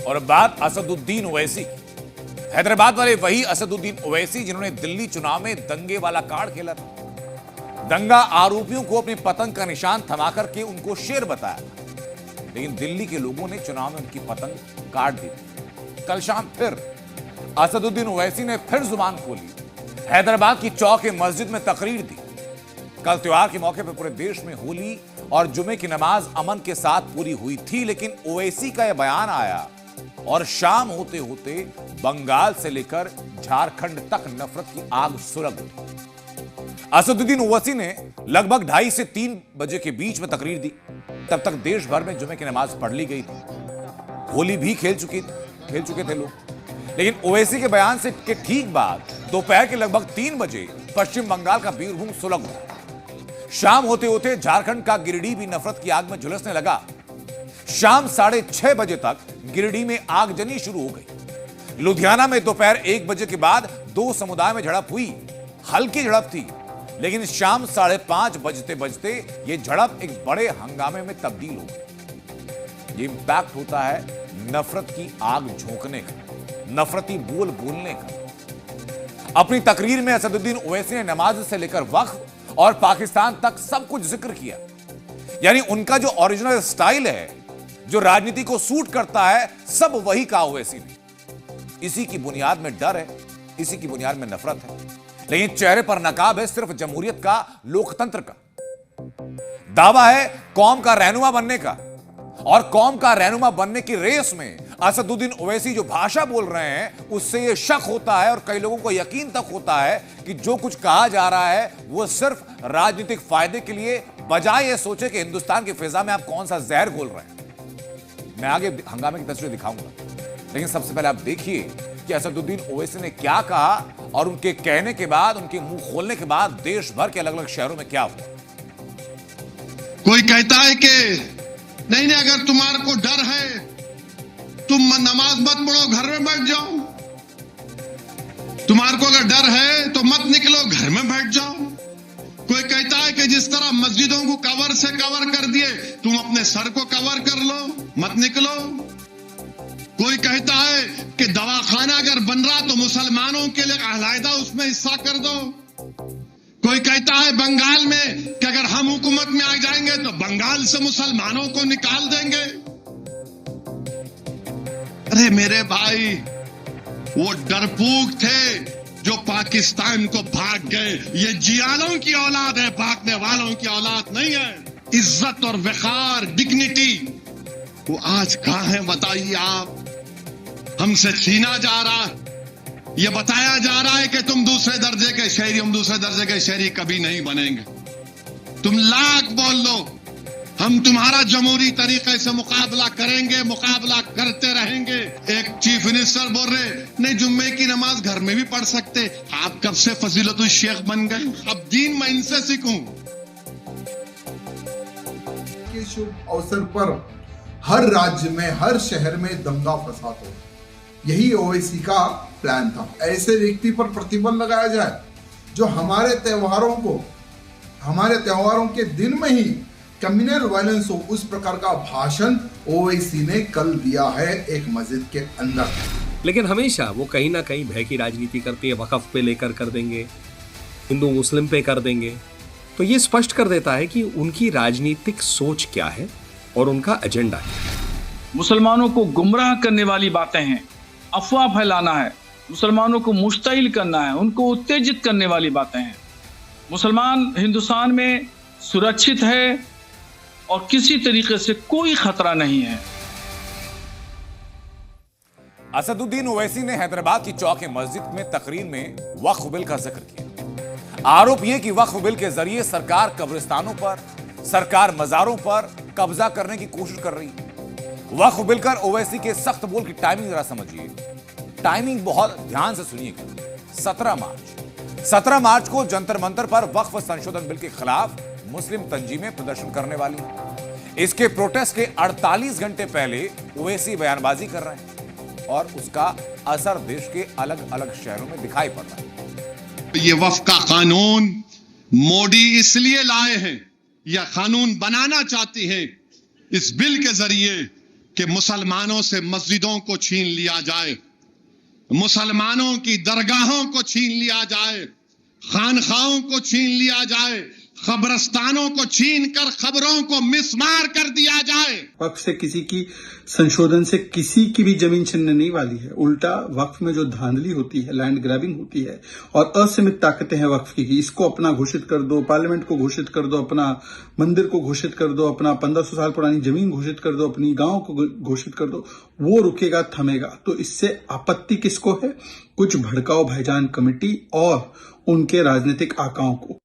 और बात असदुद्दीन ओवैसी की। हैदराबाद वाले वही असदुद्दीन ओवैसी जिन्होंने दिल्ली चुनाव में दंगे वाला कार्ड खेला था। दंगा आरोपियों को अपनी पतंग का निशान थमा करके उनको शेर बताया, लेकिन दिल्ली के लोगों ने चुनाव में उनकी पतंग काट दी। कल शाम फिर असदुद्दीन ओवैसी ने फिर जुबान खोली, हैदराबाद की चौक मस्जिद में तकरीर दी। कल त्योहार के मौके पर पूरे देश में होली और जुमे की नमाज अमन के साथ पूरी हुई थी, लेकिन ओवैसी का यह बयान आया और शाम होते होते बंगाल से लेकर झारखंड तक नफरत की आग सुलग गई। असदुद्दीन ओवैसी ने लगभग 2:30 से 3 बजे के बीच में तकरीर दी। तब तक देश भर में जुमे की नमाज पढ़ ली गई थी, होली भी खेल चुके थे लोग। लेकिन ओवैसी के बयान से के ठीक बाद दोपहर के लगभग 3 बजे पश्चिम बंगाल का बीरभूम सुलग गया। शाम होते होते झारखंड का गिरिडीह भी नफरत की आग में झुलसने लगा। शाम 6:30 बजे तक गिरिडीह में आगजनी शुरू हो गई। लुधियाना में दोपहर 1 बजे के बाद 2 समुदाय में झड़प हुई। हल्की झड़प थी, लेकिन शाम 5:30 बजते यह झड़प एक बड़े हंगामे में तब्दील हो गई। यह इंपैक्ट होता है नफरत की आग झोंकने का, नफरती बोल बोलने का। अपनी तकरीर में असदुद्दीन ओवैसी ने नमाज से लेकर वक्फ और पाकिस्तान तक सब कुछ जिक्र किया। यानी उनका जो ओरिजिनल स्टाइल है, जो राजनीति को सूट करता है, सब वही कहा ओवैसी ने। इसी की बुनियाद में डर है, इसी की बुनियाद में नफरत है, लेकिन चेहरे पर नकाब है सिर्फ जमहूरियत का, लोकतंत्र का। दावा है कौम का रहनुमा बनने का, और कौम का रहनुमा बनने की रेस में असदुद्दीन ओवैसी जो भाषा बोल रहे हैं, उससे यह शक होता है और कई लोगों को यकीन तक होता है कि जो कुछ कहा जा रहा है वो सिर्फ राजनीतिक फायदे के लिए, बजाय ये सोचे कि हिंदुस्तान की फिजा में आप कौन सा जहर घोल रहे हैं। मैं आगे हंगामे की तस्वीर दिखाऊंगा, लेकिन सबसे पहले आप देखिए कि असदुद्दीन ओवैसी ने क्या कहा और उनके कहने के बाद, उनके मुंह खोलने के बाद देश भर के अलग अलग शहरों में क्या हुआ। कोई कहता है कि नहीं, अगर तुम्हारे को डर है तुम नमाज मत पढ़ो, घर में बैठ जाओ। तुम्हारे को अगर डर है तो मत निकलो, घर में बैठ जाओ। कोई कहता है कि जिस तरह मस्जिदों को कवर से कवर कर दिए, तुम अपने सर को कवर कर लो, मत निकलो। कोई कहता है कि दवाखाना अगर बन रहा तो मुसलमानों के लिए अलहदा उसमें हिस्सा कर दो। कोई कहता है बंगाल में कि अगर हम हुकूमत में आ जाएंगे तो बंगाल से मुसलमानों को निकाल देंगे। अरे मेरे भाई, वो डरपोक थे जो पाकिस्तान को भाग गए। ये जियालों की औलाद है, भागने वालों की औलाद नहीं है। इज्जत और वक़ार, डिग्निटी, वो आज कहां है बताइए आप। हमसे छीना जा रहा है। यह बताया जा रहा है कि तुम दूसरे दर्जे के शहरी, हम दूसरे दर्जे के शहरी कभी नहीं बनेंगे। तुम लाख बोल लो, हम तुम्हारा जमहूरी तरीके से मुकाबला करेंगे, मुकाबला करते रहेंगे। एक चीफ मिनिस्टर बोल रहे नहीं, जुम्मे की नमाज घर में भी पढ़ सकते। आप कब से फजीलतुल शेख बन गए? अब दीन मैं इनसे सीखूं। के शुभ अवसर पर हर राज्य में, हर शहर में दंगा फसाद हो, यही ओवैसी का प्लान था। ऐसे व्यक्ति पर प्रतिबंध लगाया जाए जो हमारे त्योहारों के दिन में ही कम्युनल वायलेंस हो, उस प्रकार का भाषण ओवैसी ने कल दिया है एक मस्जिद के अंदर। लेकिन हमेशा वो कहीं ना कहीं भय की राजनीति करती है। वक़्फ़ पे लेकर कर देंगे, हिंदू मुस्लिम पे कर देंगे। तो ये स्पष्ट कर देता है कि उनकी राजनीतिक सोच क्या है और उनका एजेंडा है। मुसलमानों को गुमराह करने वाली बातें हैं, अफवाह फैलाना है, मुसलमानों को मुश्तिल करना है, उनको उत्तेजित करने वाली बातें हैं। मुसलमान हिंदुस्तान में सुरक्षित है और किसी तरीके से कोई खतरा नहीं है। असदुद्दीन ओवैसी ने हैदराबाद की चौक मस्जिद में तकरीर में वक्फ बिल का जिक्र किया। आरोप यह कि वक्फ बिल के जरिए सरकार कब्रिस्तानों पर, सरकार मजारों पर कब्जा करने की कोशिश कर रही है। वक्फ बिल कर ओवैसी के सख्त बोल की टाइमिंग जरा समझिए। टाइमिंग बहुत ध्यान से सुनिएगा। 17 मार्च को जंतर मंतर पर वक्फ संशोधन बिल के खिलाफ मुस्लिम तंजीमें प्रदर्शन करने वाली हैं। इसके प्रोटेस्ट के 48 घंटे पहले ओवैसी बयानबाजी कर रहे हैं और उसका असर देश के अलग अलग शहरों में दिखाई पड़ रहा है। ये वक्फ का कानून मोदी इसलिए लाए हैं, यह कानून बनाना चाहती है इस बिल के जरिए कि मुसलमानों से मस्जिदों को छीन लिया जाए, मुसलमानों की दरगाहों को छीन लिया जाए, खानखाओं को छीन लिया जाए, कब्रस्तानों को छीन कर खबरों को मिसमार कर दिया जाए। वक्फ से किसी की संशोधन से किसी की भी जमीन छीनने नहीं वाली है। उल्टा वक्फ में जो धांधली होती है, लैंड ग्रैबिंग होती है और असीमित ताकतें हैं वक्फ की, इसको अपना घोषित कर दो, पार्लियामेंट को घोषित कर दो, अपना मंदिर को घोषित कर दो, अपना 1500 साल पुरानी जमीन घोषित कर दो, अपनी गांव को घोषित कर दो, वो रुकेगा, थमेगा। तो इससे आपत्ति किसको है? कुछ भड़काऊ भाईजान कमेटी और उनके राजनीतिक आकाओं को।